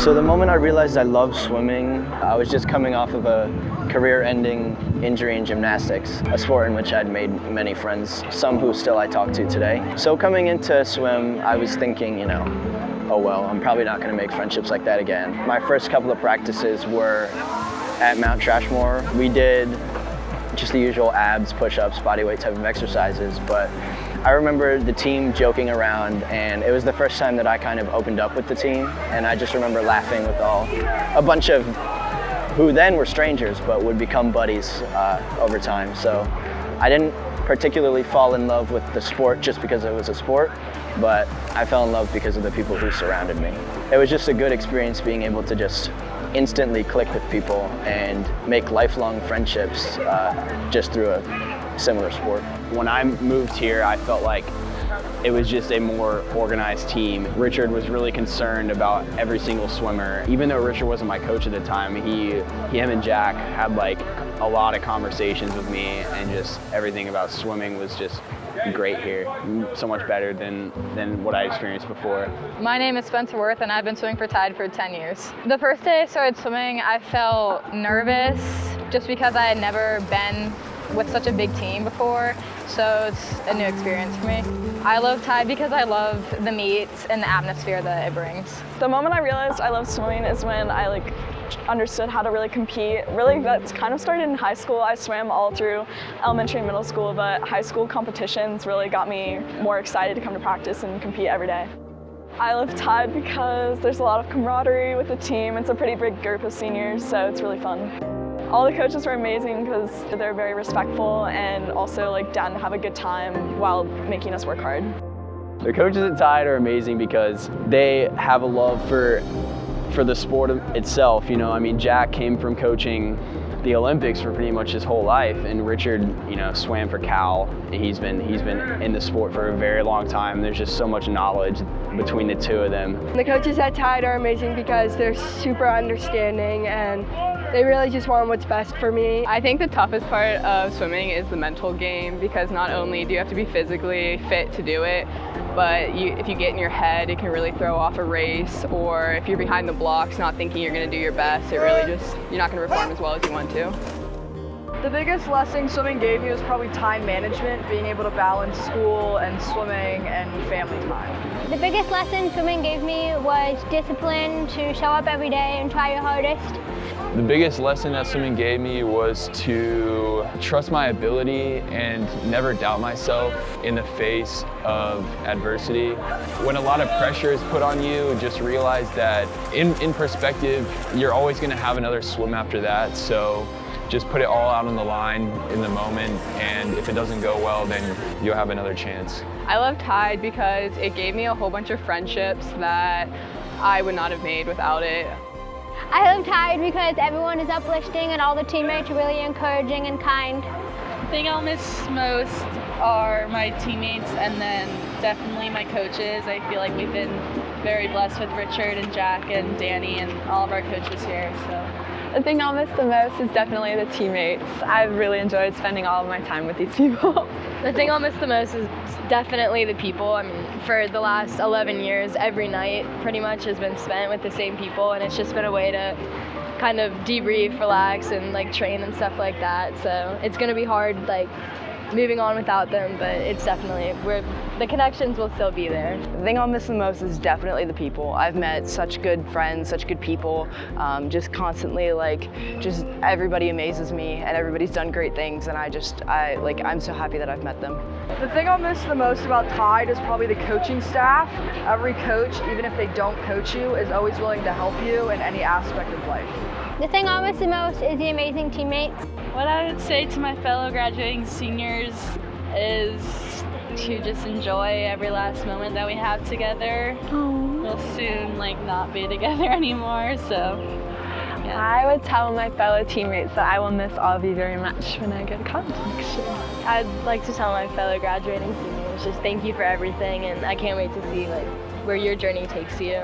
So the moment I realized I loved swimming, I was just coming off of a career-ending injury in gymnastics, a sport in which I'd made many friends, some who still I talk to today. So coming into swim, I was thinking, oh well, I'm probably not going to make friendships like that again. My first couple of practices were at Mount Trashmore. We did just the usual abs, push-ups, bodyweight type of exercises, but I remember the team joking around, and it was the first time that I kind of opened up with the team, and I just remember laughing with a bunch of who then were strangers but would become buddies over time. So I didn't particularly fall in love with the sport just because it was a sport, but I fell in love because of the people who surrounded me. It was just a good experience being able to just instantly click with people and make lifelong friendships just through a similar sport. When I moved here, I felt like it was just a more organized team. Richard was really concerned about every single swimmer. Even though Richard wasn't my coach at the time, him and Jack had like a lot of conversations with me, and just everything about swimming was just great here. So much better than what I experienced before. My name is Spencer Worth, and I've been swimming for Tide for 10 years. The first day I started swimming, I felt nervous just because I had never been with such a big team before, so it's a new experience for me. I love Tide because I love the meets and the atmosphere that it brings. The moment I realized I love swimming is when I understood how to really compete. Really, that's kind of started in high school. I swam all through elementary and middle school, but high school competitions really got me more excited to come to practice and compete every day. I love Tide because there's a lot of camaraderie with the team. It's a pretty big group of seniors, so it's really fun. All the coaches were amazing because they're very respectful and also down to have a good time while making us work hard. The coaches at Tide are amazing because they have a love for the sport itself. I mean, Jack came from coaching the Olympics for pretty much his whole life, and Richard, swam for Cal. He's been in the sport for a very long time. There's just so much knowledge between the two of them. The coaches at Tide are amazing because they're super understanding and they really just want what's best for me. I think the toughest part of swimming is the mental game, because not only do you have to be physically fit to do it, but if you get in your head, it can really throw off a race, or if you're behind the blocks not thinking you're going to do your best, you're not going to perform as well as you want to. The biggest lesson swimming gave me was probably time management, being able to balance school and swimming and family time. The biggest lesson swimming gave me was discipline, to show up every day and try your hardest. The biggest lesson that swimming gave me was to trust my ability and never doubt myself in the face of adversity. When a lot of pressure is put on you, just realize that in perspective, you're always going to have another swim after that. So just put it all out on the line in the moment, and if it doesn't go well, then you'll have another chance. I love Tide because it gave me a whole bunch of friendships that I would not have made without it. I love Tide because everyone is uplifting and all the teammates are really encouraging and kind. The thing I'll miss most are my teammates, and then definitely my coaches. I feel like we've been very blessed with Richard and Jack and Danny and all of our coaches here. The thing I'll miss the most is definitely the teammates. I've really enjoyed spending all of my time with these people. The thing I'll miss the most is definitely the people. I mean, for the last 11 years, every night pretty much has been spent with the same people, and it's just been a way to kind of debrief, relax, and train and stuff like that. So it's gonna be hard moving on without them, but it's definitely, the connections will still be there. The thing I'll miss the most is definitely the people. I've met such good friends, such good people, just constantly just everybody amazes me and everybody's done great things, and I'm so happy that I've met them. The thing I'll miss the most about Tide is probably the coaching staff. Every coach, even if they don't coach you, is always willing to help you in any aspect of life. The thing I miss the most is the amazing teammates. What I would say to my fellow graduating seniors is to just enjoy every last moment that we have together. We'll soon not be together anymore, so yeah. I would tell my fellow teammates that I will miss all of you very much when I go to college next year. I'd like to tell my fellow graduating seniors just thank you for everything, and I can't wait to see where your journey takes you.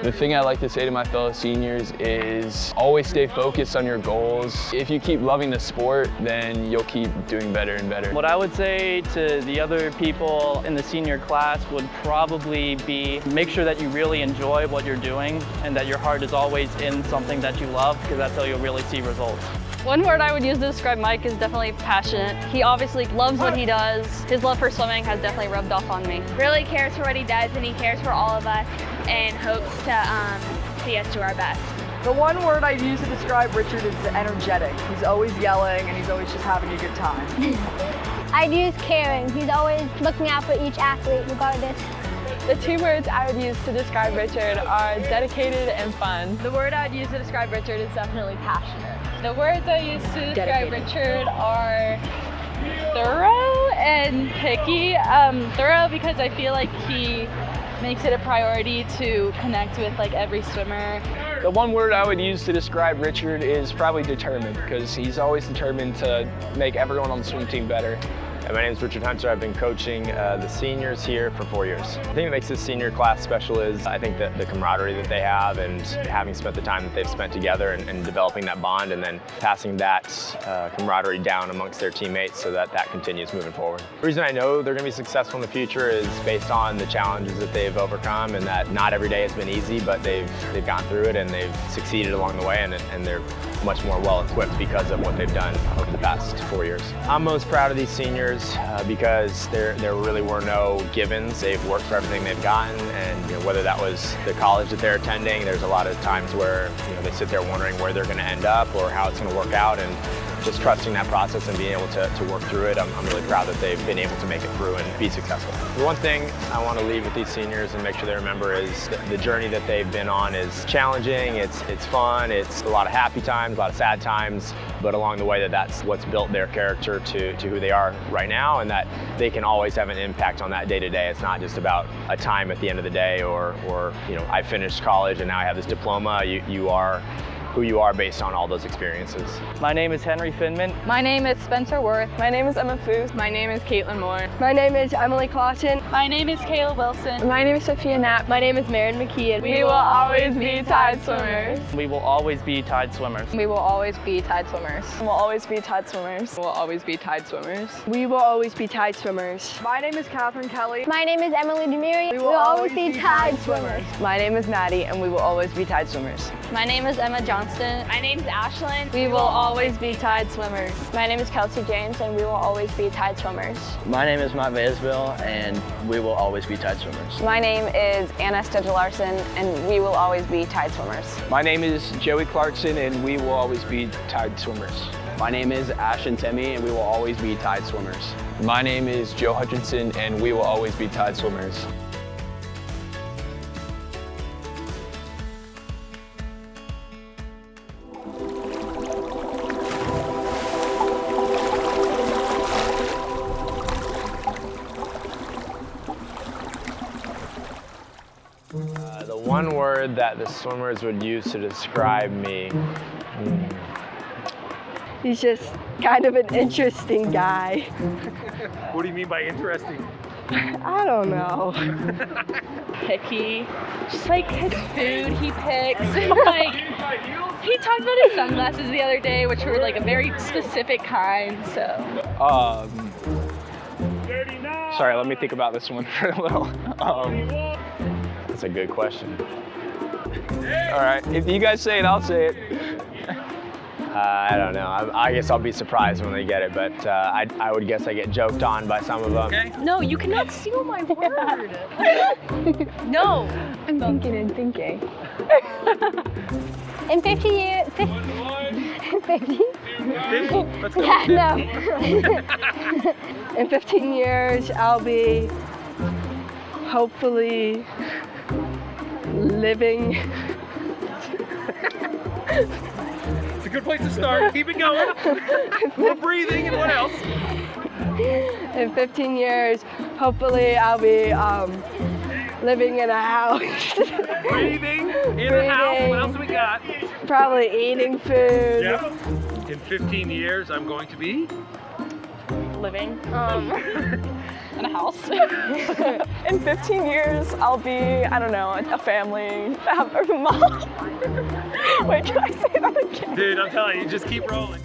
The thing I like to say to my fellow seniors is always stay focused on your goals. If you keep loving the sport, then you'll keep doing better and better. What I would say to the other people in the senior class would probably be make sure that you really enjoy what you're doing and that your heart is always in something that you love, because that's how you'll really see results. One word I would use to describe Mike is definitely passionate. He obviously loves what he does. His love for swimming has definitely rubbed off on me. Really cares for what he does, and he cares for all of us and hopes to see us do our best. The one word I'd use to describe Richard is energetic. He's always yelling and he's always just having a good time. I'd use caring. He's always looking out for each athlete regardless. The 2 words I would use to describe Richard are dedicated and fun. The word I'd use to describe Richard is definitely passionate. The words I use to describe Richard are thorough and picky. Thorough because I feel like he makes it a priority to connect with like every swimmer. The one word I would use to describe Richard is probably determined, because he's always determined to make everyone on the swim team better. My name is Richard Hunter. I've been coaching the seniors here for 4 years. The thing that makes this senior class special is I think that the camaraderie that they have, and having spent the time that they've spent together and developing that bond, and then passing that camaraderie down amongst their teammates so that that continues moving forward. The reason I know they're going to be successful in the future is based on the challenges that they've overcome, and that not every day has been easy, but they've gone through it and they've succeeded along the way, and they're much more well equipped because of what they've done over the past 4 years. I'm most proud of these seniors because there really were no givens. They've worked for everything they've gotten, and whether that was the college that they're attending, there's a lot of times where they sit there wondering where they're going to end up or how it's going to work out, and just trusting that process and being able to work through it. I'm really proud that they've been able to make it through and be successful. The one thing I want to leave with these seniors and make sure they remember is the journey that they've been on is challenging, it's fun, it's a lot of happy times, a lot of sad times, but along the way that's what's built their character to who they are right now, and that they can always have an impact on that day to day. It's not just about a time at the end of the day or I finished college and now I have this diploma. You are who you are based on all those experiences. My name is Henry Finman. My name is Spencer Worth. My name is Emma Foos. My name is Caitlin Moore. My name is Emily Clausen. My name is Kayla Wilson. My name is Sophia Knapp. My name is Marin McKee. We will always be Tide swimmers. We will always be Tide swimmers. We will always be Tide swimmers. We'll always be Tide swimmers. We'll always be Tide swimmers. We will always be Tide swimmers. My name is Catherine Kelly. My name is Emily Demiri. We We'll always be Tide swimmers. My name is Maddie, and we will always be Tide swimmers. My name is Emma Johnston. My name's Ashlyn. We will always be Tide swimmers. My name is Kelsey James, and we will always be Tide swimmers. My name is Matt Vaisville, and we will always be Tide swimmers. My name is Anna Stedger-Larson, and we will always be Tide swimmers. My name is Joey Clarkson, and we will always be Tide swimmers. My name is Ashton Temmie, and we will always be Tide swimmers. My name is Joe Hutchinson, and we will always be Tide swimmers. The one word that the swimmers would use to describe me. He's just kind of an interesting guy. What do you mean by interesting? I don't know. Picky. Just like his food he picks. Like he talked about his sunglasses the other day, which were like a very specific kind, so. Sorry, let me think about this one for a little. That's a good question. All right, if you guys say it, I'll say it. I don't know. I guess I'll be surprised when they get it, but I would guess I get joked on by some of them. Okay. No, you cannot steal my word. No. I'm thinking. In 50 years, 50? Let's go. Yeah, no. In 15 years, I'll be hopefully living. It's a good place to start. Keep it going. We're breathing, and what else? In 15 years, hopefully I'll be living in a house. Breathing in a house. What else do we got? Probably eating food. Yep. In 15 years, I'm going to be living. In a house. In 15 years, I'll be, I don't know, a family, have a mom. Wait, can I say that again? Dude, I'm telling you, just keep rolling.